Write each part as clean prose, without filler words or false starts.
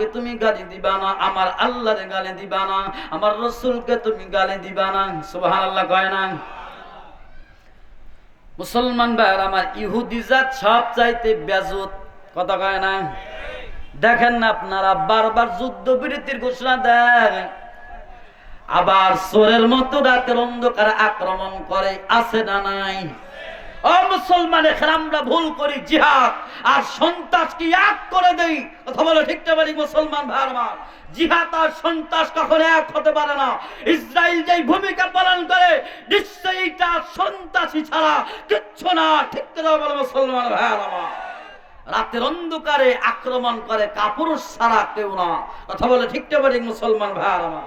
আমাকে তুমি গালি দিবা না, আমার আল্লাহরে গালি দিবা না, আমার রাসূলকে তুমি গালি দিবা না। সুবহানাল্লাহ কয় না? মুসলমান ভাইরা আমার, ইহুদি জাত সব চাইতে বেজুত, কথা কয় না? দেখেন না আপনারা, বারবার যুদ্ধ বিরতির ঘোষণা দেন, আবার চোরের মতো রাতের অন্ধকারে আক্রমণ করে, আছে না নাই? ও মুসলমান, এখানে আমরা ভুল করি, জিহাদ আর সন্ত্রাসকে এক করে দেই। কথা বলে ঠিক না বলি মুসলমান ভাই আমার? জিহাদ আর সন্ত্রাস কখনো এক হতে পারে না। ইসরায়েল যেই ভূমিকা পালন করে, নিশ্চয়ই এটা সন্ত্রাসী ছাড়া কিচ্ছু না। ঠিক না বলে মুসলমান ভাই আমার? রাতের অন্ধকারে আক্রমণ করে কাপুরুষ ছাড়া কেউ না। কথা বলে ঠিক না বলি মুসলমান ভাই আমার?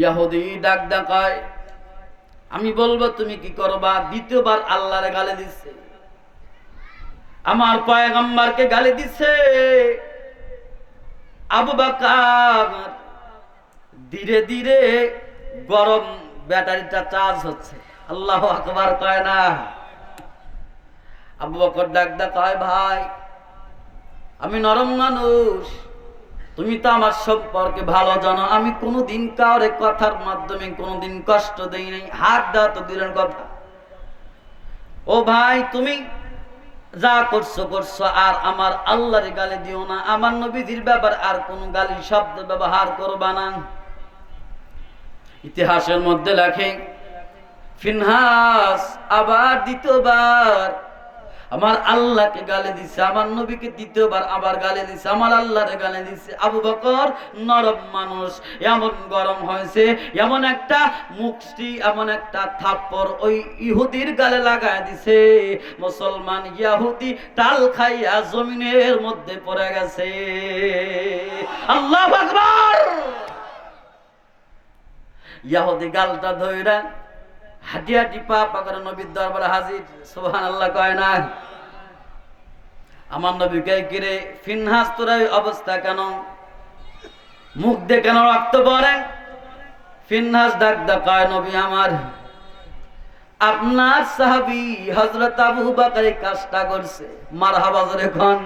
ইহুদি ডাক ডাকায়, আমি বলবো তুমি কি করবা? দ্বিতীয়বার আল্লাহরে গালি দিচ্ছে, আমার পয়গম্বরকে গালি দিচ্ছে। আবু বকর ধীরে ধীরে গরম ব্যাটারিটা চার্জ হচ্ছে। আল্লাহু আকবার কয় না? আবু বকর ডাক কয়, ভাই আমি নরম মানুষ, তুমি তো আমার সম্পর্কে ভালো জানো, আমি কোনোদিন কাউরে কথার মাধ্যমে কোনোদিন কষ্ট দেই নাই, হাত দেওয়া তো দূরের কথা। ও ভাই, তুমি যা করছো করছো, আর আমার আল্লাহরে গালি দিও না, আমার নবীজির ব্যাপার আর কোন গালি শব্দ ব্যবহার করবা না। ইতিহাসের মধ্যে লেখে, ফিনহাস আবার দ্বিতীয়বার আমার আল্লাহকে গালি দিছে, আমার নবীকে দ্বিতীয়বার আবার গালি দিছে, আমার আল্লাহরে গালি দিছে। আবু বকর নরম মানুষ, এমন গরম হয়েছে, এমন একটা মুক্তি, এমন একটা থাপ্পড় ওই ইহুদির গালে লাগায় দিছে, মুসলমান ইহুদি টাল খাইয়া জমিনের মধ্যে পড়ে গেছে। আল্লাহু আকবার! ইহুদি গালটা ধইরা হাঁটি হাঁটি পা পা করে নবীর দরবারে হাজির। সুবহানাল্লাহ কয় না? আমার নবীকে কিরে ফিনহাস, তোর অবস্থা কেন? মুখ দিয়ে কেন রক্ত পড়ে? ফিনহাস ডাক কয়, নবী আমার, আপনার সাহাবী হযরত আবু বকর এই কাজটা করছে। মারহাবা জোরে কোন।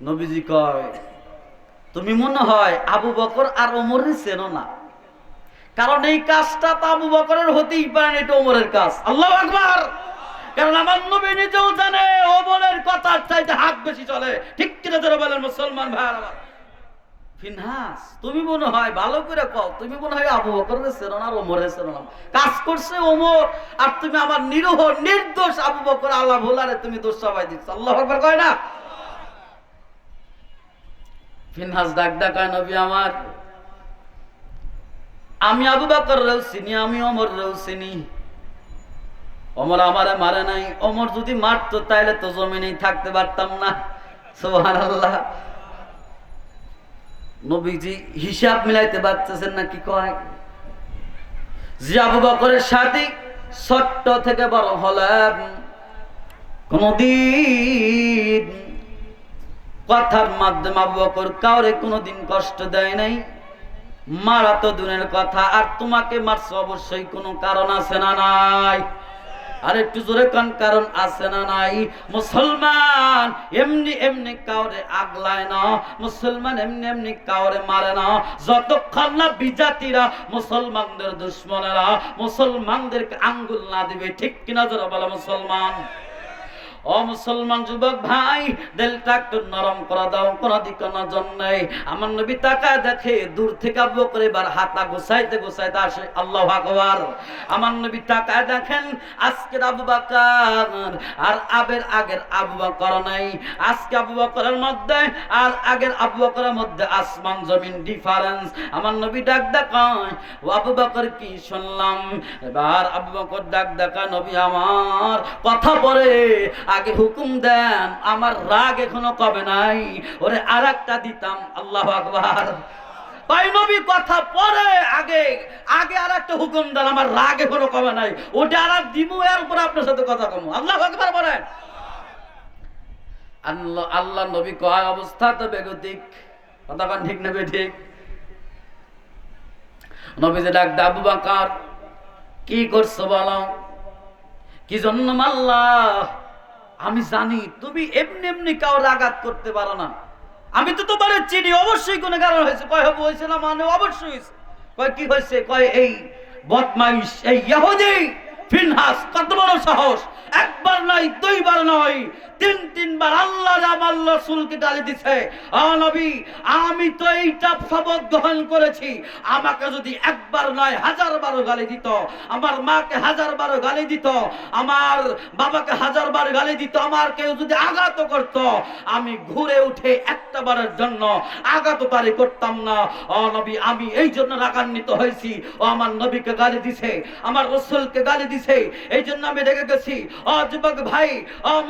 নবীজি কয়, তুমি মনে হয় আবু বকর আর ওমরের চেনো না, কারণ এই কাজটা তো আবু বকরের হতেই পারে না, এটা ওমরের কাজ। আল্লাহু আকবার! কারণ আমার নবী নিজেও জানে ওমরের কথার চাইতে হাত বেশি চলে। ঠিক কিনা যারা বলেন মুসলমান ভাইরা আমার? ফিনহাস, তুমি মনে হয় ভালো করে কও, তুমি মনে হয় আবু বকরের চেনো না আর ওমরের চেনো না। কাজ করছে ওমর, আর তুমি আমার নিরীহ নির্দোষ আবু বকর আল্লাহ ভোলারে তুমি দোষ সবাই দিচ্ছ। আল্লাহু আকবার কয় না? ফিনহাস ডাক কয়, নবী আমার, আমি আবু বকরকেও চিনি, আমি ওমরকেও চিনি। ওমর আমারে মারে নাই, ওমর যদি মারতো তাইলে তো জমিনেই থাকতে পারতাম না। সুবহানাল্লাহ। নবীজি হিসাব মিলাইতে পারতেছেন না, কি কয় যে আবু বকরের সাথে ছোট্ট থেকে বড় হলাম, কোনদিন কথার মাধ্যমে আবু বকর কাউরে কোনদিন কষ্ট দেয় নাই, মারা তো দূরের কথা, আর তোমাকে মারছে অবশ্যই কোনো কারণ আছে না নাই? আর একটু জোরে কোন, কারণ আছে না নাই? মুসলমান এমনি এমনি কাউরে আগলায় না, মুসলমান এমনি এমনি কাউরে মারে না, যতক্ষণ না বিজাতিরা মুসলমানদের দুশ্মনেরা মুসলমানদেরকে আঙ্গুল না দিবে। ঠিক কিনা যারা বলে মুসলমান? ও মুসলমান যুবক ভাই, দিলটা একটু নরম করে দাও, কোন দিকে নজর নেই। আমার নবী তাকায় দেখে দূর থেকে আবু বকর এবার হাতা গোছাইতে গোছাইতে আসে। আল্লাহু আকবার! আমার নবী তাকায় দেখেন আজকের আবু বকর আর আগের আবু বকর নাই। আজকে আবু বকরের মধ্যে আর আগের আবু বকরের মধ্যে আসমান জমিন ডিফারেন্স। আমার নবী ডাক কয়, ও আবু বকর কি শুনলাম? এবার আবু বকর ডাক কয়, নবী আমার, কথা বলে আগে হুকুম দেন, আমার রাগ এখনো কমে নাই, ওরে আরেকটা দিতাম। আল্লাহু আকবার! তাই নবী কথা পরে আগে আরেকটা হুকুম দেন, আমার রাগ এখনো কমে নাই, ওটা আর দিমু, এর উপর আপনার সাথে কথা কমু। আল্লাহু আকবার বলেন। আল্লাহ নবী কয়, অবস্থা তো বেগতিক। কথা কোন ঠিক না ঠিক? নবী যে ডাক, আবু বকর কি করছো বলো, কি জন্য মারলা? আমি জানি তুমি এমনি এমনি কাউর আঘাত করতে পারো না, আমি তো তোমার চিনি, অবশ্যই কোনো কারণ হয়েছে। কয় হবে হয়েছে না, মানে অবশ্যই হয়েছে। কয় কি হয়েছে? কয় এই বদমাইশ, এই ইহুদি ফিনহাস কত বড় সাহস, একবার নয় দুইবার নয় তিনবার আল্লাহ আমার রাসূলকে গালি দিছে। নবী, আমি তো এইটা শপথ গ্রহণ করেছি, আমাকে যদি একবার নয় 1000 বার গালি দিত, আমার মাকে 1000 বার গালি দিত, আমার বাবাকে 1000 বার গালি দিত, আমার কেউ যদি আঘাত করত, আমি ঘুরে উঠে একটা বারের জন্য আঘাত তারি করতাম না। নবী, আমি এই জন্য রাগান্বিত হয়েছি, ও আমার নবীকে গালি দিছে, আমার রাসূলকে গালি দিছে, এই জন্য আমি রেগে গেছি। যুবক ভাই,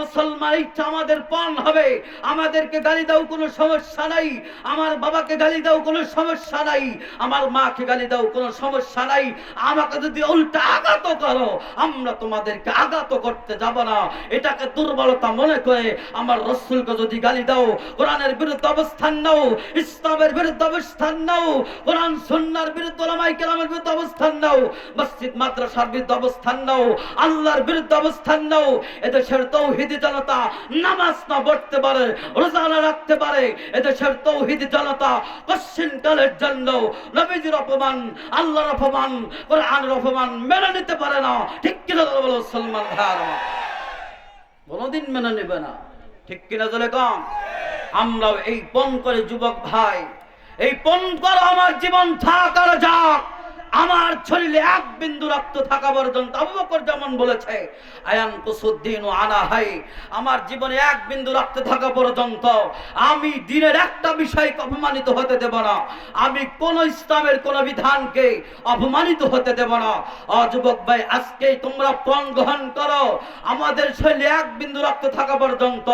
মুসলমান, এইটা আমাদের পণ হবে। আমাদেরকে গালি দাও, কোনো সমস্যা নাই, আমার বাবাকে গালি দাও, কোনো সমস্যা নাই, আমার মাকে গালি দাও, কোনো সমস্যা নাই, আমাকে যদি উল্টা আঘাত করো, আমরা তোমাদেরকে আঘাত করতে যাব না। এটাকে দুর্বলতা মনে করে আমার রাসূলকে যদি গালি দাও, কোরআনের বিরুদ্ধে অবস্থান নাও, ইসলামের বিরুদ্ধে অবস্থান নাও, কোরআন সুন্নাহর বিরুদ্ধে উলামায়ে কেরামের বিরুদ্ধে অবস্থান নাও, মসজিদ মাদ্রাসার বিরুদ্ধে অবস্থান নাও, আল্লাহর বিরুদ্ধে অবস্থান নাও, এদেশের তৌহিদি জনতা নামাজ না পড়তে পারে, রোজা না রাখতে পারে, এদেশের তৌহিদি জনতা কশিন কালের জন্য নবীজির অপমান, আল্লাহর অপমান, কোরআনের অপমান মেনে নিতে পারে না। ঠিক কিনা বলো মুসলমান ভাইরা? কোনদিন মেনে নেবে না। ঠিক কিনা জলে কম? আমরাও এই পণ করে যুবক ভাই, এই পণ করো, আমার জীবন থাক আর যাক, আমার শরীরে এক বিন্দু রক্ত থাকা পর্যন্ত, আবু বকর যেমন বলেছে, আয়ান কুসুদ্দিন আনা হাই, আমার জীবনে এক বিন্দু রক্ত থাকা পর্যন্ত আমি দিনের একটা বিষয়কে অপমানিত হতে দেব না, আমি কোন ইসলামের কোন বিধানকে অপমানিত হতে দেব না। যুবক ভাই, আজকে তোমরা পণ গ্রহণ করো, আমাদের শরীরে এক বিন্দু রক্ত থাকা পর্যন্ত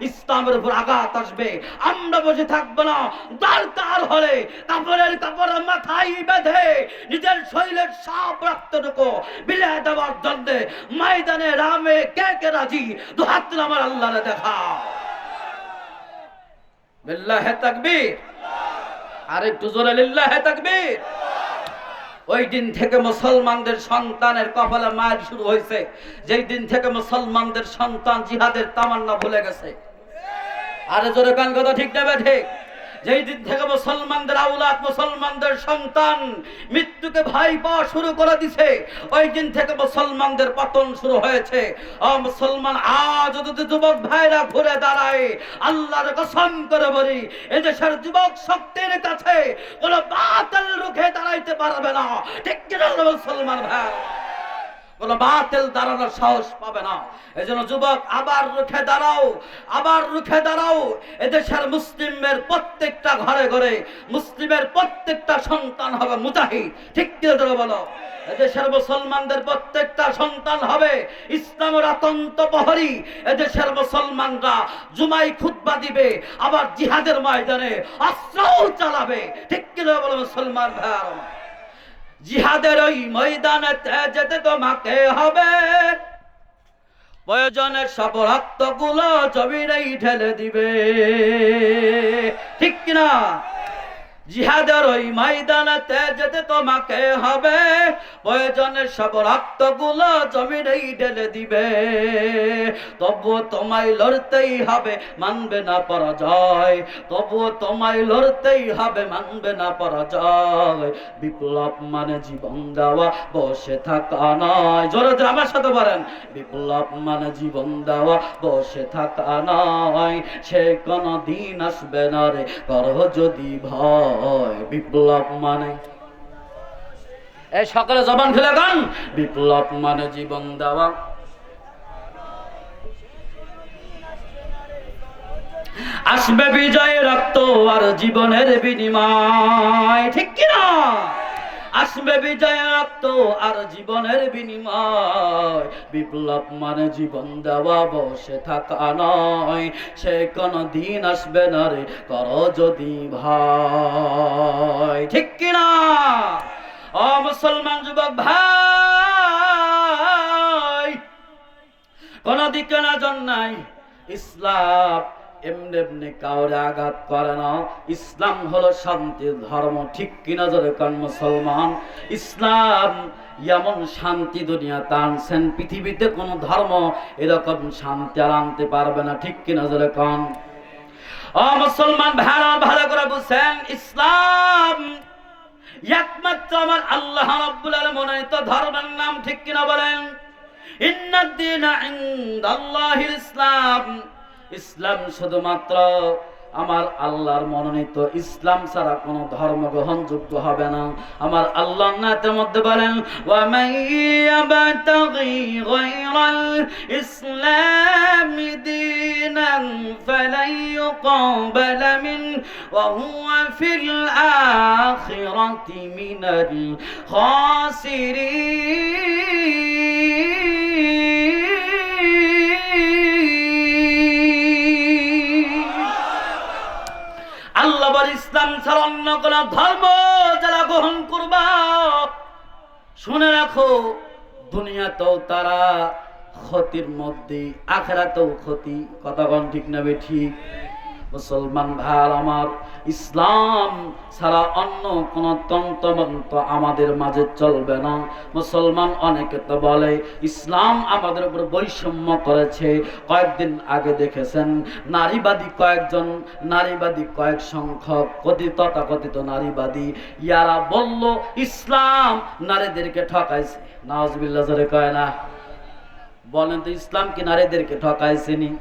ইসলামের উপর আঘাত আসবে, আমরা বসে থাকবো না। দরকার হলে কাপড়ের কাপড় মাথায় বেঁধে নিজের শরীরের সব রক্তটুকু বিলিয়ে দেওয়ার জন্য ময়দানে রামে কে কে রাজি? দুহাত তুলে আমার আল্লাহরে দেখাও। লিল্লাহি তাকবীর। আর একটু জোরে লিল্লাহি তাকবীর। ওই দিন থেকে মুসলমানদের সন্তানের কপালে মার শুরু হয়েছে, যেই দিন থেকে মুসলমানদের সন্তান জিহাদের তামান্না ভুলে গেছে। আরে জোরে কান কথা ঠিক না ঠিক? যেই দিন থেকে মুসলমানদের আওলাদ, মুসলমানদের সন্তান মৃত্যুকে ভয় পাওয়া শুরু করে দিছে, ওই দিন থেকে মুসলমানদের পতন শুরু হয়েছে। মুসলমান আজ যদি যুবক ভাইরা ঘুরে দাঁড়ায়, আল্লাহর কসম করে বলি, এদেশের যুবক শক্তির কাছে কোন বাতিল রুখে দাঁড়াইতে পারবে না। ঠিক কিনা মুসলমান ভাই? কোন বাতিল দাঁড়ানোর সাহস পাবে না। এজন্য যুবক, আবার রুখে দাঁড়াও, আবার রুখে দাঁড়াও। এদেশের মুসলিমের প্রত্যেকটা ঘরে ঘরে মুসলিমের প্রত্যেকটা সন্তান হবে মুজাহিদ। ঠিক কি বলো? এদেশের মুসলমানদের প্রত্যেকটা সন্তান হবে ইসলামের আতন্ত প্রহরী। এদেশের মুসলমানরা জুমাই খুতবা দিবে, আবার জিহাদের ময়দানে অস্ত্রও চালাবে। ঠিক কি বলো মুসলমান ভাই? জিহাদের ওই ময়দানে যেতে তোমাকে হবে, প্রয়োজনে সব রক্তগুলো জমিনেই ঢেলে দিবে। ঠিক কিনা? জিহাদের ওই ময়দানেতে যেতে তোমাকে হবে, প্রয়োজনে সব রক্তগুলো জমিনেই ঢেলে দিবে। তবুও তোমায় লড়তেই হবে, মানবে না পরাজয়, তবুও তোমায় লড়তেই হবে, মানবে না পরাজয়। বিপ্লব মানে জীবন দেওয়া, বসে থাকা নয়। জোরে জোরে আমার সাথে বলেন, বিপ্লব মানে জীবন দেওয়া, বসে থাকা নয়। সে কোনো দিন আসবে না রে, করো যদি ভয়। বিপ্লব মানে, এই সকালে জবান খুলে গান, বিপ্লব মানে জীবন দেওয়া, আসবে বিজয় রক্ত আর জীবনের বিনিময়। ঠিক কিনা? আসবে বিজয় রক্ত আর জীবনের বিনিময়। বিপ্লব মানে জীবন দেওয়া, বসে থাকা নয়। সে কোনো দিন আসবে না রে, করো যদি ভয়। ঠিক কিনা? ও মুসলমান যুবক ভাই, কোন দিকে নজর নাই, ইসলাম এমনি এমনি কাউরে আঘাত করে না। ইসলাম হলো শান্তির ধর্ম, ঠিক কিনা জোরে কোন মুসলমান? ইসলাম এমন শান্তি দুনিয়াতে আনছেন, পৃথিবীতে কোন ধর্ম এরকম শান্তি আর আনতে পারবে না, ঠিক কিনা জোরে কোন? ও মুসলমান ভাইরা, ভালো করে বুঝছেন, ইসলাম একমাত্র আমার আল্লাহ রাব্বুল আলামিন মনোনীত ধর্মের নাম, ঠিক কিনা বলেন? ইন্নাদ দীনা ইনদাল্লাহিল ইসলাম। ইসলাম শুধুমাত্র আমার আল্লাহর মনোনীত, ইসলাম ছাড়া কোনো ধর্ম গ্রহণযোগ্য হবে না। আমার আল্লাহ নাতের মধ্যে বলেন, ওয়া মান ইয়াবতাগি গায়রাল ইসলামি দীনান ফালান ইউকাবালা মিন ওয়া হুয়া ফিল আখিরাতি মিনাল খাসিরিন। আল্লাহ বলে, ইসলাম ছাড়া অন্য কোন ধর্ম যারা গ্রহণ করবা, শুনে রাখো, দুনিয়াতেও তারা ক্ষতির মধ্যে, আখিরাতেও ক্ষতি। কথা কোন ঠিক না ঠিক? মুসলমান ভাই আমার, ইসলাম ছাড়া অন্য কোন তন্ত্রমন্ত্র আমাদের মাঝে চলবে না। মুসলমান অনেকে তো বলে ইসলাম আমাদের উপর বৈষম্য করেছে। কয়েকদিন আগে দেখেছেন নারীবাদী কয়েকজন, নারীবাদী কয়েক সংখ্যক তথাকথিত নারীবাদী, ইয়ারা বলল ইসলাম নারীদেরকে ঠকাইছে। নাউজুবিল্লাহ জোরে কয় না? বলেন তো, ইসলাম কি নারীদেরকে ঠকাইছেনি?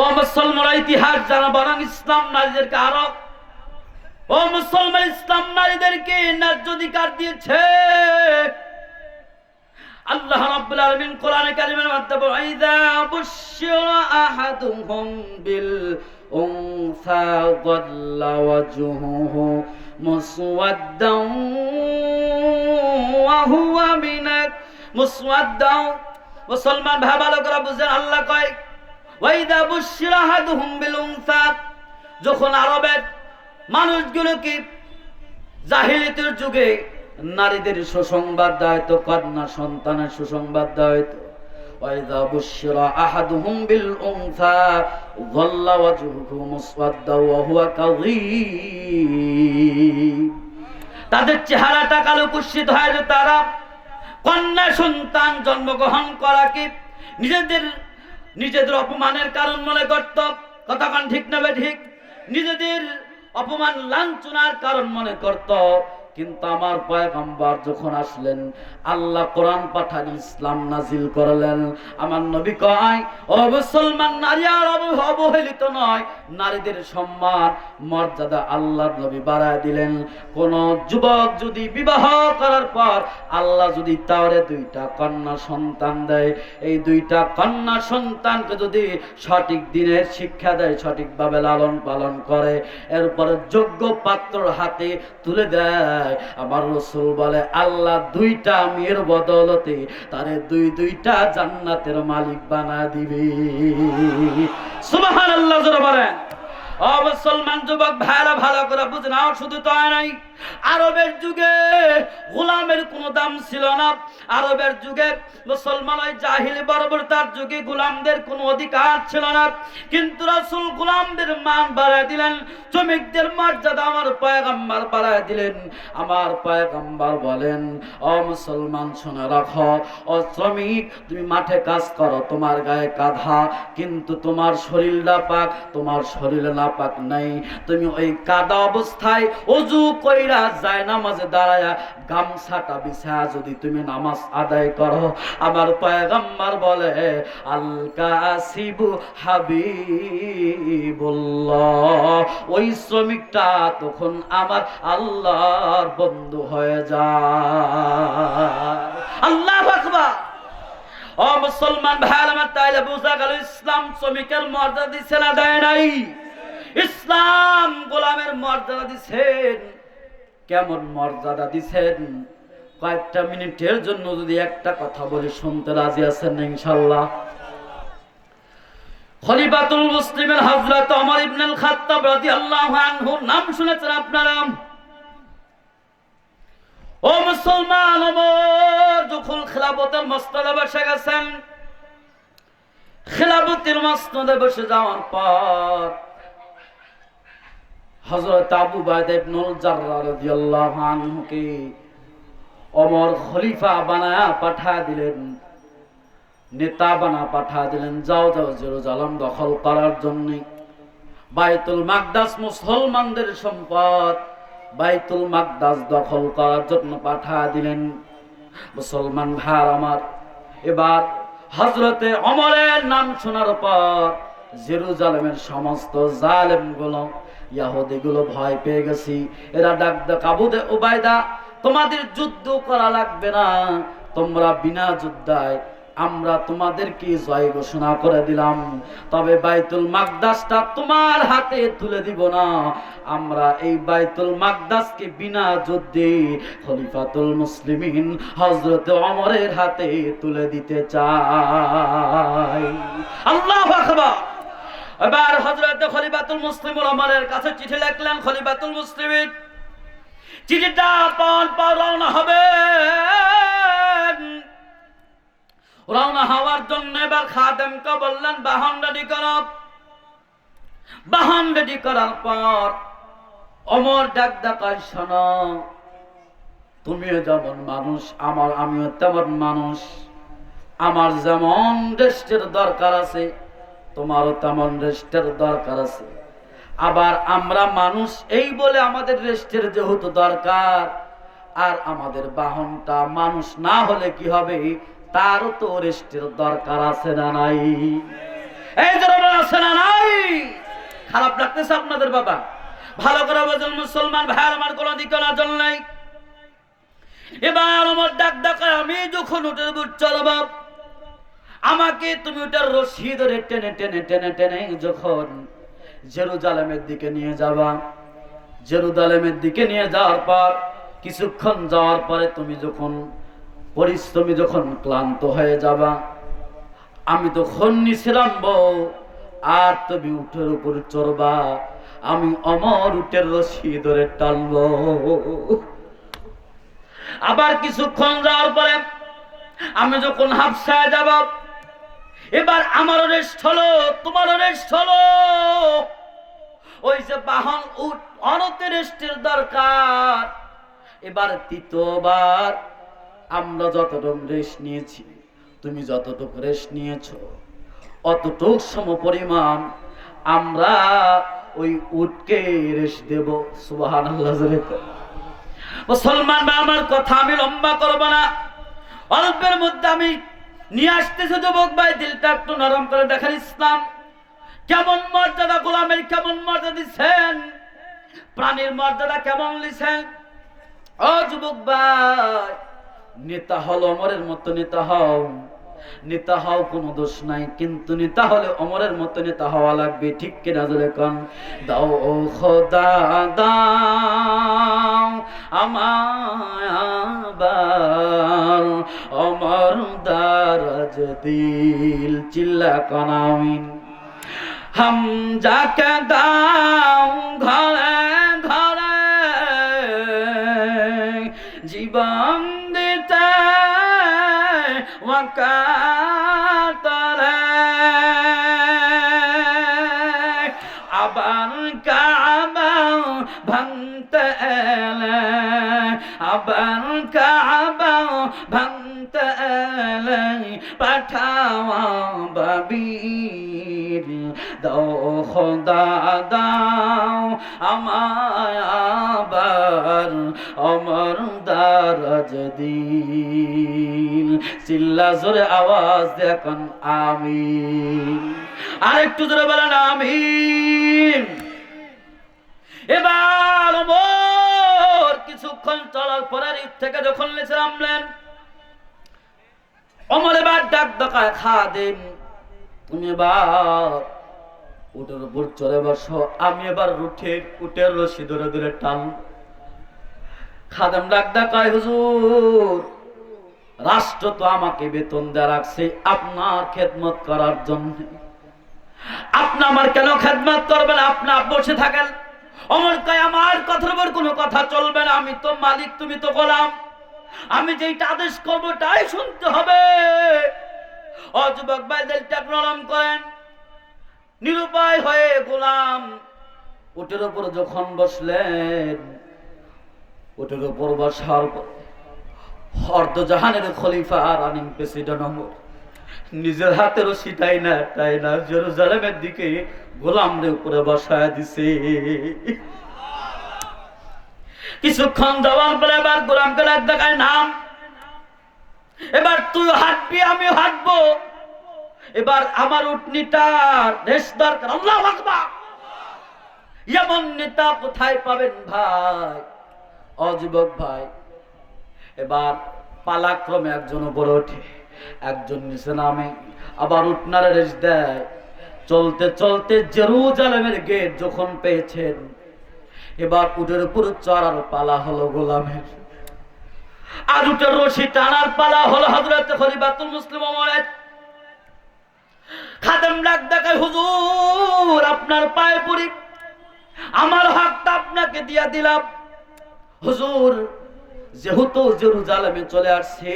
ও মুসলমান, ইতিহাস জানা, বরং ইসলাম নারীদেরকে আরো, ও মুসলমান, ইসলাম নারীদেরকে ন্যায্য অধিকার দিয়েছে। আল্লাহ রাব্বুল আলামিন কোরআনে কারিমের মধ্যে বলেন, ইযা বুশশিরা আহাদুহুম বিল উনসা যাল্লা ওয়াজহুহু মুসওয়াদ্দান ওয়া হুয়া মিনাল মুসওয়াদ্দান। মুসলমান ভাই ভালো করে বুঝেন, আল্লাহ কয় ওয়াইদা বুশশিরা আহাদুহুম বিল উনসা, যখন আরবের মানুষগুলোকে জাহিলিয়াতের যুগে নারীদের সুসংবাদ দেওয়া হতো, কন্যা সন্তানের সুসংবাদ দেওয়া হতো, ওয়াইদা বুশশিরা আহাদুহুম বিল উনসা যাল্লা ওয়াজহুহু মুসওয়াদ্দান ওয়া হুয়া কাযীব। তাদের চেহারাটা কালো কুৎসিত হয়ে যেত। তারা কন্যা সন্তান জন্মগ্রহণ করাকে নিজেদের অপমানের কারণ মনে করত। কথা কোন ঠিক না ঠিক? নিজেদের অপমান লাঞ্ছনার কারণ মনে করত। কিন্তু আমার পয়গম্বর যখন আসলেন, আল্লাহ কোরআন পাঠান, ইসলাম নাজিল করলেন, আমার নবী কয়, ও মুসলমান, নারী আর অবহেলিত নয়, নারীদের সম্মান মর্যাদা আল্লাহর নবী বাড়ায় দিলেন। কোন যুবক যদি বিবাহ করার পর আল্লাহ যদি তাওরে দুইটা কন্যা সন্তান দেয়, এই দুইটা কন্যা সন্তানকে যদি সঠিক দিনের শিক্ষা দেয়, সঠিকভাবে লালন পালন করে, এরপরে যোগ্য পাত্রর হাতে তুলে দেয়, আমার রাসূল বলে আল্লাহ দুইটা মেয়ের বদলতে তারে দুইটা জান্নাতের মালিক বানায় দিবে। সুবহানাল্লাহ জোরে বলেন। ও মুসলমান যুবক ভাইরা, ভালো করে বুঝে নাও, শুধু তাই নাই, আরবের যুগে গোলামের কোনো দাম ছিল না। আরবের যুগে মুসলমান ওই জাহিলি বর্বরতার যুগে গোলামদের কোনো অধিকার ছিল না। কিন্তু রাসূল গোলামদের মান বাড়ায় দিলেন, শ্রমিকদের মর্যাদা আমার পয়গম্বর বাড়ায় দিলেন। আমার পয়গম্বর বলেন, ও মুসলমান শুনে রাখো, ও শ্রমিক, তুমি মাঠে কাজ করো, তোমার গায়ে কাঁধা, কিন্তু তোমার শরীরটা পাক, তোমার শরীরে না পাক নাই। তুমি ওই কাদা অবস্থায় ওযু কইরা যায় নামাজে দাঁড়ায়া গামছাটা বিছায়া যদি তুমি নামাজ আদায় করো, আমার পয়গম্বর বলে আল কাসিবু হাবিবুল্লাহ, ওই শ্রমিকটা তখন আমার আল্লাহর বন্ধু হয়ে যায়। আল্লাহু আকবার। ও মুসলমান ভাইরা আমার, তাইলে বোঝা গেল ইসলাম শ্রমিকের মর্যাদা দিছে না দেয় নাই? ইসলাম গোলামের মর্যাদা দিছেন। কেমন মর্যাদা দিছেন? কয়েকটা মিনিটের জন্য যদি একটা কথা বলি, শুনতে রাজি আছেন ইনশাআল্লাহ? খলিফাতুল মুসলিমিন হযরত ওমর ইবনে আল খাত্তাব রাদিয়াল্লাহু আনহু নাম শুনেছেন আপনারা? ও মুসলমান, ওমর যখন খেলাফতের মসনদে বসে গেছেন, খিলাফতের মসনদে বসে যাওয়ার পর হযরত আবু বাইদা ইবনুল জাররাহ রাদিয়াল্লাহু আনহুকে ওমর খলিফা বানায়া পাঠা দিলেন, নেতা বানা পাঠা দিলেন, যাও যাও জেরুজালেম দখল করার জন্য। বাইতুল মাকদাস মুসলমানদের সম্পদ, বাইতুল মাকদাস দখল করার জন্য পাঠা দিলেন। মুসলমান ভাই আমার, এবার হযরতে ওমরের নাম শোনার পর জেরুজালেমের সমস্ত জালেমগুলো, ইহুদিগুলো ভয় পেয়ে গেছি। এরা ডাক ডাক, আবু উবাইদা, তোমাদের যুদ্ধ করা লাগবে না, তোমরা বিনা যুদ্ধায় আমরা তোমাদেরকে জয় ঘোষণা করে দিলাম, তবে বাইতুল মাকদাসটা তোমার হাতে তুলে দিব না। আমরা এই বাইতুল মাকদাসকে বিনা যুদ্ধে খলিফাতুল মুসলিমিন হযরত ওমরের হাতে তুলে দিতে চাই। আল্লাহু আকবার। এবার হযরত খলিফাতুল মুসলিমিন ওমরের কাছে চিঠি লিখলেন। খলিফাতুল মুসলিমিন চিঠিটা পর রওনা হবে। রওনা হওয়ার জন্য এবার খাদেমকে বললেন বাহন রেডি করো। বাহন রেডি করার পর ওমর ডাক ডাকায়, শোনো, তুমিও যেমন মানুষ, আমিও তেমন মানুষ। আমার যেমন রেস্টের দরকার আছে, তোমারও তেমন রেস্টের দরকার আছে। আবার আমরা মানুষ এই বলে আমাদের রেস্টের যেহেতু দরকার, আর আমাদের বাহনটা মানুষ না হলে কি হবে, তারও তো রেস্টের দরকার আছে না নাই? এই ধরনের আছে না নাই? খারাপ লাগতেছে আপনাদের বাবা? ভালো করে বোঝেন মুসলমান ভাইয়ের আমার, কোনো দিকে নজর নাই। এবার আমার ডাক ডাকায়, আমি যখন উঠে চলো বাপ, আমাকে তুমি ওটার রশি ধরে টেনে টেনে টেনে টেনে যখন জেরুজালেমের দিকে নিয়ে যাবা, জেরুজালেমের দিকে নিয়ে যাওয়ার পর কিছুক্ষণ যাওয়ার পরে তুমি যখন পরিশ্রমী, যখন ক্লান্ত হয়ে যাবা, আমি তখন নিছিলাম বউ, আর তুমি উটের উপর চড়বা, আমি ওমর উটের রশি ধরে টানবো। আবার কিছুক্ষণ যাওয়ার পরে আমি যখন হাফসায় যাব, এবার আমারও রেস্ট হলো, তোমারও রেস্ট হলো। ওই যে বাহন উট, অনতে রেস্টের দরকার। এবার তৃতীয়বার আমরা যতটুকু রেস্ট নিয়েছি, তুমি যতটুকু রেস্ট নিয়েছো, অতটুক সম পরিমাণ আমরা ওই উটকে রেস্ট দেব। সুবহানাল্লাহ। মুসলমান বা আমার কথা আমি লম্বা করব না, অল্পের মধ্যে আমি নিয়ে আসতেছি। যুবক ভাই, দিলটা একটু নরম করে দেখেন, ইসলাম কেমন মর্যাদা, গোলামের কেমন মর্যাদা দিচ্ছেন, প্রাণীর মর্যাদা কেমন দিচ্ছেন। ও যুবক ভাই, নেতা হলো ওমরের মতো নেতা হও, নেতা হও, কোনো দোষ নাই, কিন্তু নেতা হলে ওমরের মতো নেতা হওয়া লাগবে। ঠিক কিনা জোরে কোন? দাও ও খোদা দাও আমায় আবার ওমর দারাজ দিল, চিল্লা কোন আমিন। হাম যাকে দাও ঘরে ঘরে জীবন দিতে ওয়াকাতরে, আবার কাবা ভাঙতে এলে, আবার কাবা ভাঙতে এলে পাঠাওয়া বাবির, দাও খোদা দাও আমায় আবার ওমর দারাজ দিল। চিল্লা জোরে আওয়াজ দেখুন আমিন। আর একটু জোরে বলেন আমিন। এবার ওমর কিছুক্ষণ চলার পরে রিফ থেকে যখন নিচে নামলেন, ওমর এবার ডাক ডাকায়, খাদেম তুমি এবার উটের উপর চড়ে বসো, আমি এবার উটের রশি ধরে ধরে টান। খাদেম ডাক ডাকায়, হুজুর রাষ্ট্র তো আমাকে বেতন দেয়া রাখছে আপনার খেদমত করার জন্য, আপনি আমার কেন খেদমত করবেন? আপনি বসে থাকেন। ওমর কয়, আমার কথার উপর কোনো কথা চলবে না, আমি তো মালিক, তুমি তো গোলাম, আমি যেইটা আদেশ করবো তাই শুনতে হবে। ও যুবক ভাই, দিলটা নরম করেন। নিরুপায় হয়ে গোলাম উটের উপর যখন বসলেন, উটের উপর বসার পর অর্ধজাহানের খলিফা রানিং প্রেসিডেন্ট ওমর নিজের হাতে রশি তাই না জেরুজালেমের দিকে গোলামদের উপরে বসায় দিছে। কিছুক্ষণ যাওয়ার পরে এবার গোলামকে ডাক দেখায়, নাম, এবার তুই হাঁটবি আমিও হাঁটবো, এবার আমার উটনিটার রেশ দরকার। আল্লাহু আকবার। এমন নেতা কোথায় পাবেন ভাই? ও যুবক ভাই, এবার পালাক্রমে একজন উপরে ওঠে, একজন নিচে নামে, আবার উটনারে রেশ দেয়। চলতে চলতে জেরুজালেমের গেট যখন পেয়েছেন, এবার উটের উপর চড়ার পালা হলো গোলামের, আর উটের রশি টানার পালা হলো হযরত খলিফাতুল মুসলিম ওমরের। খাদেম ডাক দেখায়, হুজুর আপনার পায়ে পড়ি, আমার হকটা আপনাকে দিয়া দিলাম। হুজুর যেহেতু জেরুজালেমে চলে আসছে,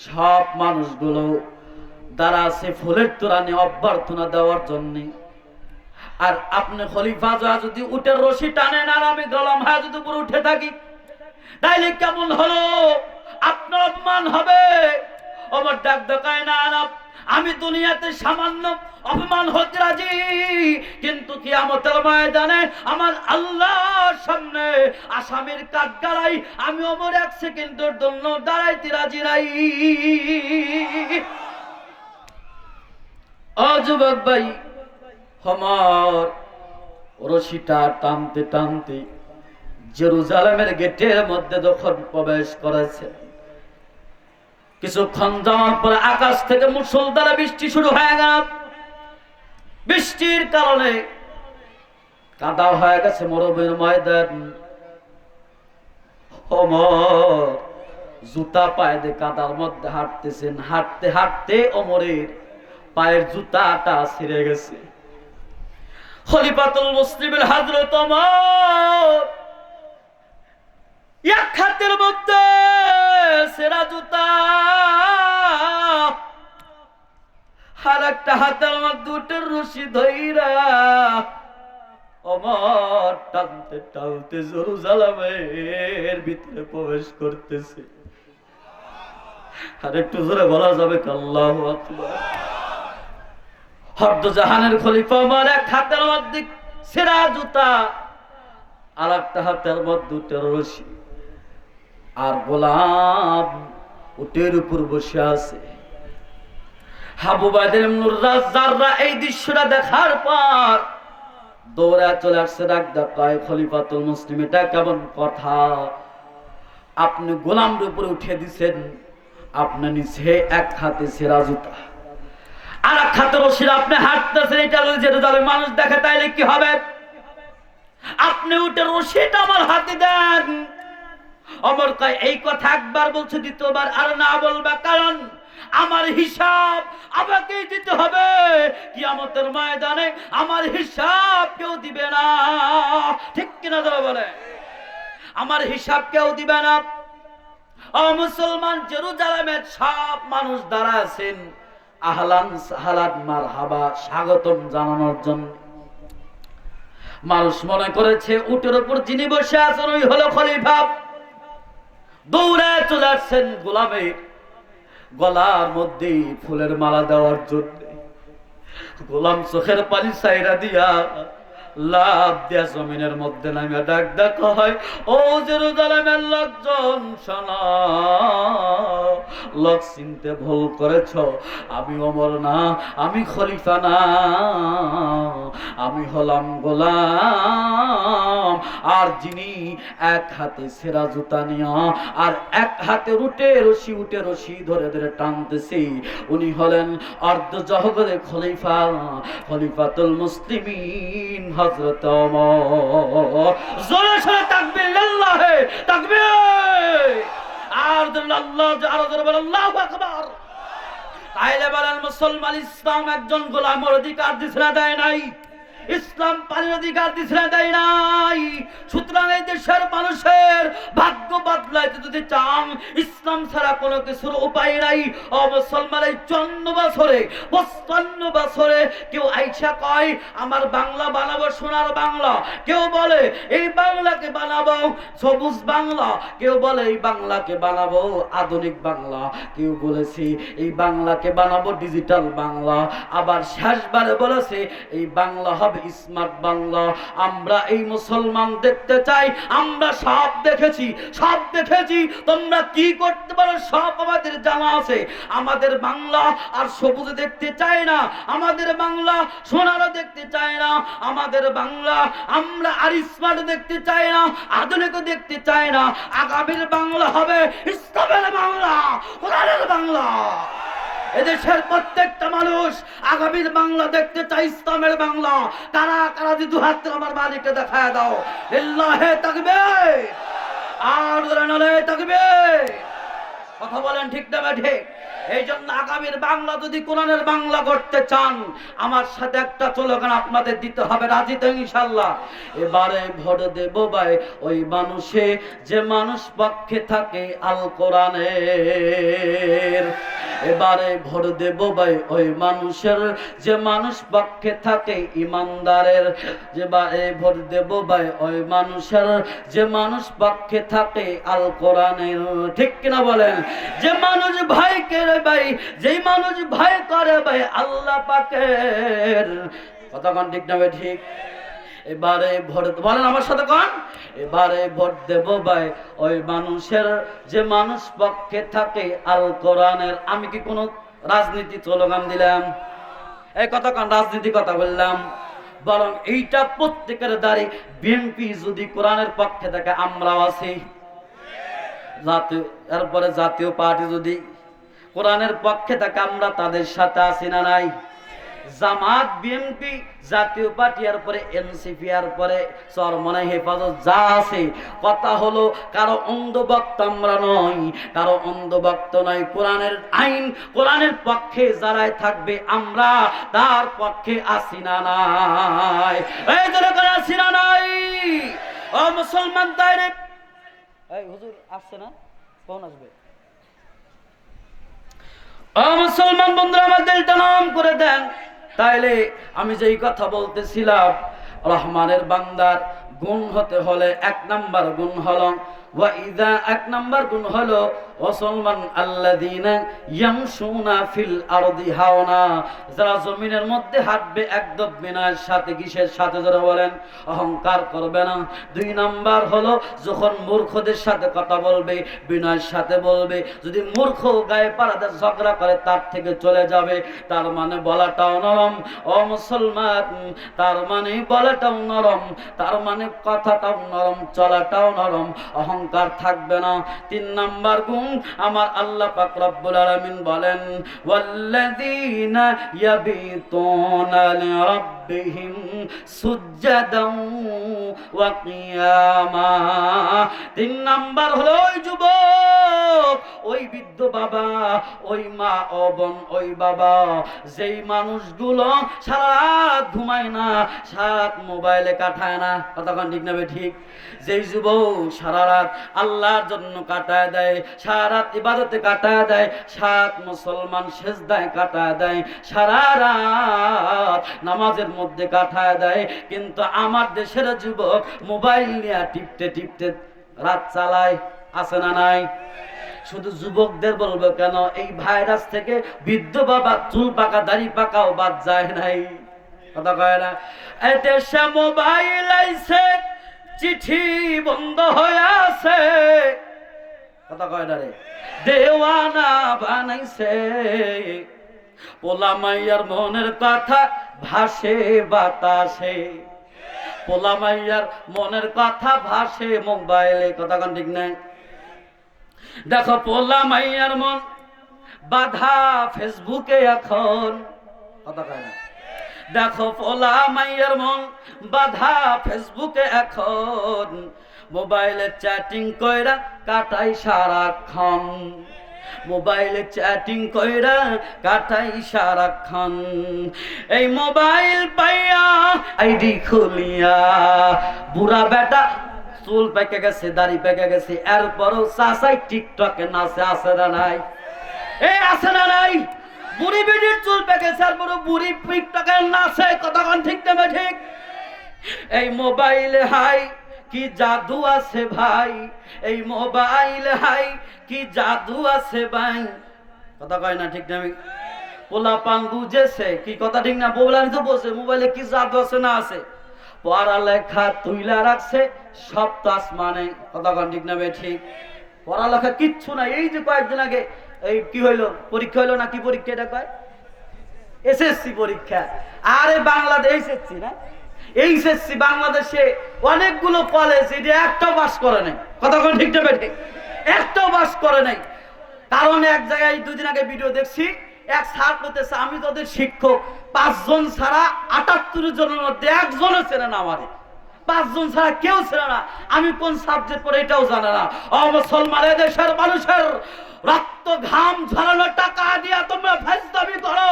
সব মানুষগুলো দ্বারা আছে ফুলের তোড়ানে অভ্যর্থনা দেওয়ার জন্য, আর আপনি খলিফা যদি উটের রশি টানেন আর আমি গোলাম হয়ে যদি উপরে উঠে থাকি, তাইলে কেমন হলো? আপনার অপমান হবে। ওমর ডাক দেখায়, না না, আমি দুনিয়াতে সামান্য অপমান হতে রাজি, কিন্তু কিয়ামতের ময়দানে আমার আল্লাহর সামনে আসামির কাঠগড়ায় আমি ওমর এক সেকেন্ডের জন্য দাঁড়াইতে রাজি নাই। ও যুবক ভাই, ওমর রশিটা টানতে টানতে জেরুজালেমের গেটের মধ্যে যখন প্রবেশ করেছে, কিছুক্ষণ যাওয়ার পরে আকাশ থেকে মুষলধারে বৃষ্টি শুরু হয়ে গেল। বৃষ্টির কারণে কাদা হয়ে গেছে মরুভূমির ময়দান। ওমর জুতা পায়ে দিয়ে কাদার মধ্যে হাঁটতেছেন, হাঁটতে হাঁটতে ওমরের পায়ের জুতাটা ছিঁড়ে গেছে। খলিফাতুল মুসলিমের হযরত ওমর এক হাতের মধ্যে ছেঁড়া জুতা, আর একটা হাতের মধ্যে উটের রশি ধইরা ওমর টানতে টানতে জেরুজালেমের ভিতরে প্রবেশ করতেছে। আর একটু জোরে বলা যাবে আল্লাহু আকবার। অর্ধজাহানের খলিফা ওমর এক হাতের মধ্যে ছেঁড়া জুতা, আর একটা হাতের মধ্যে উটের রশি, আর গোলাম উটের উপর বসে আছে। আবু বাইদা জাররা এই দৃশ্যটা দেখার পর দৌড়া চলে আসছে, ডাক দেখায়, খলিফাতুল মুসলিম এটা কেমন কথা? আপনি গোলামের উপরে উঠে দিছেন, আপনি নিচে এক হাতে ছেঁড়া জুতা আর এক হাতে রশি, আপনি হাঁটতেছেন, এটা যদি মানুষ দেখে তাইলে কি হবে? আপনি উঠে রশিটা আমার হাতে দেন। ওমর কয়, এই কথা একবার বলছে, দ্বিতীয়বার আর না বলবা, কারণ আমার হিসাব আমাকেই দিতে হবে। কিয়ামতের ময়দানে আমার হিসাব কেউ দিবে না। ঠিক কিনা ধরে বলে? আমার হিসাব কেউ দিবে না। ও মুসলমান, জেরুজালেমের সব মানুষ দাঁড়া আছেন আহলান সাহলান মারহাবা স্বাগতম জানানোর জন্য। মানুষ মনে করেছে উটের উপর যিনি বসে আছেন ওই হলো খলিফা। দৌড়ে চলে আসছেন গোলামের গলার মধ্যে ফুলের মালা দেওয়ার জন্য। গোলাম চোখের পানি সাইরা দিয়া লাভ দিয়া জমিনের মধ্যে নামে ডাক ডাক হয়, ও জেরুজালেমের লোকজন শোনো, লোক চিনতে ভুল করেছ, আমি ওমর না, আমি খলিফা না, আমি হলাম গোলাম। আর যিনি এক হাতে ছেঁড়া জুতা নিয়া আর এক হাতে উটে রশি ধরে ধরে টানতেছি, উনি হলেন অর্ধ জগতের খলিফা, খলিফাতুল মুসলিমিন হযরত ওমর। জোরে সোরে তাকবীর, লিল্লাহি তাকবীর। আর আল্লাহ আর জোরে বলেন আল্লাহু আকবার। তাইলে বলেন মুসলমান, ইসলাম একজন গোলামের অধিকার দিছে না দেয় নাই? ইসলাম পানির অধিকার দিছে না, দেয় নাই। সুতরাং এই দেশের মানুষের ভাগ্য বদলাইতে যদি চান, ইসলাম ছাড়া কোনো কিছুর উপায় নাই। ও মুসলমান, এই 54 বছরে কেউ আইসা কয় আমার বাংলা বানাবো সোনার বাংলা, কেউ বলে এই বাংলাকে বানাবো সবুজ বাংলা, কেউ বলে এই বাংলাকে বানাবো আধুনিক বাংলা, কেউ বলেছে এই বাংলাকে বানাবো ডিজিটাল বাংলা, আবার শেষবারে বলেছে এই বাংলা হবে স্মার্ট বাংলা। আমরা এই মুসলমান দেখতে চাই, আমরা সব দেখেছি, তোমরা কি করতে পারো সব আমাদের জানা আছে। আমাদের বাংলা আর সবুজ দেখতে চায় না, আমাদের বাংলা সোনারও দেখতে চায় না, আমাদের বাংলা আমরা আর স্মার্ট দেখতে চাই না, আধুনিক দেখতে চাই না। আগামীর বাংলা হবে ইসলামের বাংলা, কোরআনের বাংলা। এদেশের প্রত্যেকটা মানুষ আগামীর বাংলা দেখতে চাই, ইসলামের বাংলা। কারা কারা যদি দুহাত আমার মালিককে দেখায় দাও, লিল্লাহে তাকবীর, আর নারে তাকবীর। কথা বলেন ঠিক না ঠিক? এই জন্য আগামীর বাংলা যদি কোরআনের বাংলা করতে চান, আমার সাথে একটা স্লোগান আপনাদের দিতে হবে, রাজি তো ইনশাআল্লাহ? এবারে ভোট দেব ভাই ওই মানুষে যে মানুষ পক্ষে থাকে আল কোরআনের। এবারে ভোট দেব ভাই ওই মানুষের যে মানুষ পক্ষে থাকে ইমানদারের। এবারে ভোট দেব ভাই ওই মানুষের যে মানুষ পক্ষে থাকে আল কোরআনের। ঠিক কিনা বলেন? যে মানুষ ভয় করে ভাই, যেই মানুষ ভয় করে ভাই আল্লাহ পাকের। কথা কোন ঠিক না ঠিক? এবারে ভোট বলেন আমার সাথে কোন, এবারে ভোট দেব ভাই ওই মানুষের যে মানুষ পক্ষে থাকে আল কোরআনের। আমি কি কোনো রাজনীতি স্লোগান দিলাম? এই কথা কোন রাজনীতি কথা বললাম? বরং এইটা প্রত্যেকের দাঁড়ি। বিএনপি যদি কোরআনের পক্ষে থাকে আমরাও আছি, জাতীয় এরপরে জাতীয় পার্টি যদি কোরআনের পক্ষে থাকে আমরা তাদের সাথে আছি না নাই? জামাত, বিএনপি, জাতীয় পার্টি, এর পরে এনসিপি, এর পরে চরমনাই, হেফাজত যা আছে, কথা হলো কারো অন্ধভক্ত আমরা নই, কারো অন্ধভক্ত নয়। কোরআনের আইন, কোরআনের পক্ষে যারাই থাকবে আমরা তার পক্ষে আছি না নাই? এই ধরে করে আছি না নাই? ও মুসলমান ডাইরেক্ট এই হুজুর আসছে না, কখন আসবে? ও মুসলমান বন্ধুরা, আমার দিলটা নাম করে দেন। তাইলে আমি যেই কথা বলতেছিলাম, রহমানের বান্দার গুণ হতে হলে 1 নাম্বার গুণ হলো ওয়াইদা, 1 নাম্বার গুণ হলো মুসলমান আল্লাযীনা ইয়ামশুনা ফিল আরদি হাওনা, যারা জমিনের মধ্যে হাঁটবে একদম বিনয়ের সাথে। কিসের সাথে? যারা বলেন অহংকার করবে না। 2 নাম্বার হলো যখন মূর্খদের সাথে কথা বলবে বিনয়ের সাথে বলবে। যদি মূর্খ গায়ে পাড়াতে ঝগড়া করে তার থেকে চলে যাবে। তার মানে বলাটাও নরম। ও মুসলমান, তার মানে বলাটাও নরম, তার মানে কথাটাও নরম, চলাটাও নরম, অহংকার থাকবে না। 3 নাম্বার গুণ আমার আল্লাহ পাক রব্বুল আলামিন বলেন ওয়াল্লাযীনা ইয়াবিতুনা লিরাব্বিহিম সুজদান ওয়া কিয়ামা। 3 নাম্বার হলো ওই যুবক, ওই বৃদ্ধ বাবা, ওই মা, ও বোন, ওই বাবা, যেই মানুষগুলো সারা রাত ঘুমায় না, সারা রাত মোবাইলে কাটায় না। কতক্ষণ ঠিক না ঠিক? যেই যুবক সারা রাত আল্লাহর জন্য কাটায় দেয়, সারা রাত ইবাদতে কাটায় দেয়, সাত মুসলমান সেজদায় কাটায় দেয়, সারা রাত নামাজের মধ্যে কাটায় দেয়, কিন্তু আমার দেশের যুবক মোবাইল নিয়ে টিপতে টিপতে রাত চালায়, আছে না নাই? শুধু যুবকদের বলবো কেন, এই ভাইরাস থেকে বৃদ্ধ বাবা চুল পাকা দাড়ি পাকাও বাদ যায় নাই। কথা কয় না? দেশে মোবাইল আইছে, চিঠি বন্ধ হয়ে আছে। কথা কয় না রে? দেওয়ানা বানাইছে, পোলা মাইয়ার মনের কথা ভাসে বাতাসে, পোলা মাইয়ার মনের কথা ভাসে মোবাইলে। কথা কোন ঠিক নাই? দেখো পোলা মাইয়ার মন বাধা ফেসবুকে এখন। কথা কয় না? দেখো পোলা মাইয়ার মন বাধা ফেসবুকে এখন, মোবাইলে চ্যাটিং কইরা কাটাই সারাক্ষণ। মোবাইলে চ্যাটিং কইরা কাটাই সারাক্ষণ। এই মোবাইল পাইয়া আইডি খুলিয়া বুড়া বেটা চুল পেকে গেছে, দাড়ি পেকে গেছে, এরপরও চাচাই টিকটকে নাচে, আছে না নাই? এই আছে না নাই? বুড়ি বিড়ির চুল পেকেছে, এরপরও বুড়ি টিকটকে নাচে, কতক্ষণ ঠিক নেবে ঠিক? এই মোবাইলে হাই কি জাদু আছে ভাই, এই মোবাইল হাই কি জাদু আছে ভাই, কথা কয় না ঠিক না? পোলা পান বুঝেছে কি কথা ঠিক না? বললাম তো বসে মোবাইলে কি জাদু আছে না আছে, পড়ালেখা তুইলা রাখছে সব তো আসমানে, কথা কন ঠিক না? ঠিক, পড়ালেখা কিচ্ছু না। এই যে কয়েকদিন আগে এই কি হইলো, পরীক্ষা হইলো না, কি পরীক্ষা এটা কয়? এসএসসি পরীক্ষা। আরে বাংলাদেশ এসএসসি না, এইচএসসি বাংলাদেশে অনেকগুলো কলেজ এটা একটাও পাস করে নাই, কতক্ষণ ঠিক যাবে ঠিক, একটাও পাস করে নাই। কারণ এক জায়গায় দুদিন আগে ভিডিও দেখছি, এক স্যার বলতেছে আমি তোদের শিক্ষক, 5 জন ছাড়া 78 জনের মধ্যে একজনও চেনে না আমারে, 5 জন ছাড়া কেউ চেনে না, আমি কোন সাবজেক্ট পড়ে এটাও জানে না। মুসলমান দেশের মানুষের রক্ত ঘাম ঝরানো টাকা দিয়া তোমরা ফাজলামি করো,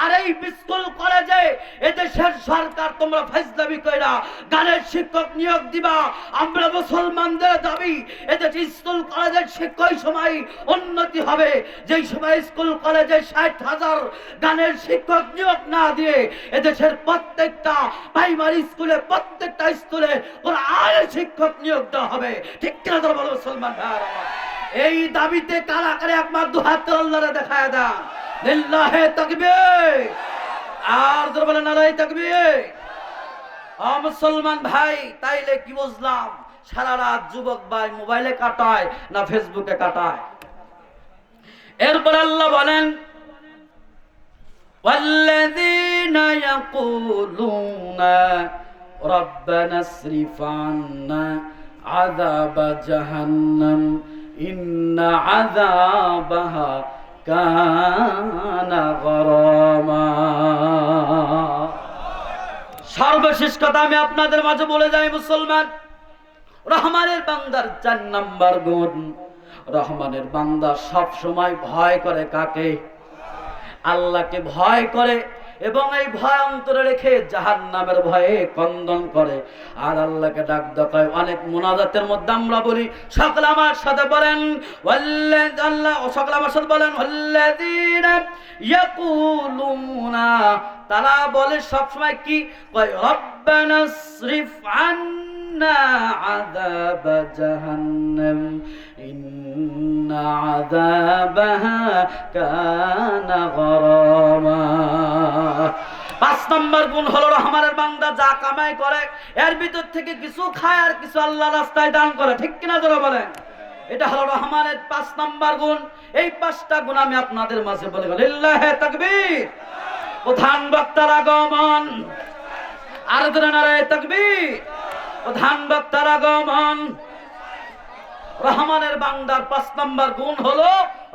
আর এই স্কুল কলেজে এদেশের সরকার তোমরা ফাজলামি কইরা গানের শিক্ষক নিয়োগ দিবা। আমরা মুসলমানদের দাবি এদেশে স্কুল কলেজের শিক্ষক সময় উন্নতি হবে, যেই সময় স্কুল কলেজে 60,000 গানের শিক্ষক নিয়োগ না দিয়ে এদেশের প্রত্যেকটা প্রাইমারি স্কুলে, প্রত্যেকটা স্কুলে কোরআনের শিক্ষক নিয়োগ দেওয়া হবে, ঠিক কিনা তোমরা বলো মুসলমান ভাইরা? এই দাবিতে কারা কারা একমাত্র হাত আল্লাহরে দেখায় দাও, লিল্লাহে তাকবীর, আর জোরে বলেন নারায়ে তাকবীর। মুসলমান ভাই, তাইলে কি বুঝলাম? সারা রাত যুবক ভাই মোবাইলে কাটায় না ফেসবুকে কাটায়? এরপর আল্লাহ বলেন ওয়াল্লাযীনা ইয়াকুলুনা রাব্বানা ইসরিফ আন্না আযাবা জাহান্নাম ইন্না আযাবাহা কানা গরামা। সর্বশেষ কথা আমি আপনাদের মাঝে বলে যাই মুসলমান, রহমানের বান্দার 4 নাম্বার গুণ, রহমানের বান্দা সব সময় ভয় করে কাকে? আল্লাহকে ভয় করে, এবং এই ভয় অন্তরে রেখে জাহান্নামের ভয়ে কন্দন করে, আর আল্লাহকে ডাক দেয়। অনেক মুনাজাতের মধ্যে আমরা বলি, সকলে আমার সাথে বলেন আল্লাহ, সকলে আমার সাথে বলেন ওয়াল্লাযীনা ইয়াকুলুনা, তারা বলে সব সময় কি কয়? রব্বানা ইসরিফ আন্না আযাবা জাহান্নাম ইন্না আযাবাহা কানা গরামা। 5 নম্বর গুণ হলো রহমানের বান্দা যা কামাই করে এর ভিতর থেকে কিছু খায় আর কিছু আল্লাহর রাস্তায় দান করে, ঠিক কিনা যারা বলেন? এটা হলো রহমানের 5 নম্বর গুণ। এই 5টা গুণ আমি আপনাদের মাঝে বলে গেলাম। লিল্লাহে তাকবীর। প্রধান বক্তার আগমন, আর জোরে নারায়ে তাকবীর। প্রধান বক্তার আগমন। রহমানের বান্দার 5 নম্বর গুণ হলো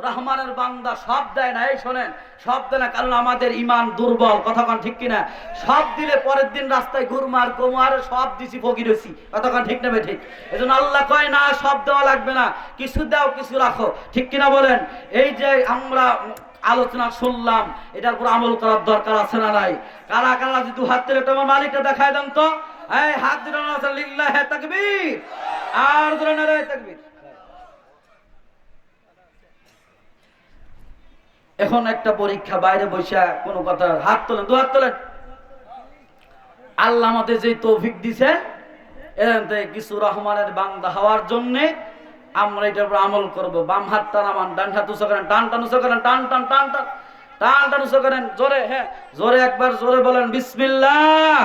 রহমানের বান্দা সব দেয় না। এই শোনেন, সব দেয় না, কারণ আমাদের ঈমান দুর্বল, কথাক্ষণ ঠিক কিনা? সব দিলে পরের দিন রাস্তায় ঘুরমার কোমার সব দিছি ফকির হইছি, কথাক্ষণ ঠিক নেবে ঠিক? এজন্য আল্লাহ কয় না সব দেওয়া লাগবে না, কিছু দাও কিছু রাখো, ঠিক কিনা বলেন? এই যে আমরা আলোচনা শুনলাম, এটার উপর আমল করার দরকার আছে না নাই? কারা কারা যদি হাত তুলে তোমার মালিকটা দেখায় দেন তো, এই হাত দিল না, লিল্লাহে তাকবীর, আর জোরে নারায়ে তাকবীর। এখন একটা পরীক্ষা, বাইরে বসে কোনো কথা, হাত তোলেন, 2 হাত তোলেন। আল্লাহ আমাদের যে তৌফিক দিছেন, এর থেকে কিছু রহমানের বান্দা হওয়ার জন্য আমরা এটার উপর আমল করব। বাম হাত টানামান, ডান হাত উঁচু করেন, টান টান উঁচু করেন, টান টান টান টান টান টান উঁচু করেন, জোরে, হ্যাঁ জোরে, একবার জোরে বলেন বিসমিল্লাহ,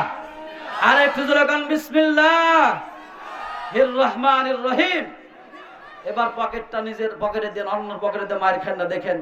আর একটু জোরে বলেন বিসমিল্লাহির রহমানির রহিম। এবার পকেটটা নিজের পকেটে দেন, অন্য পকেটে দিয়ে মার খান না, দেখেন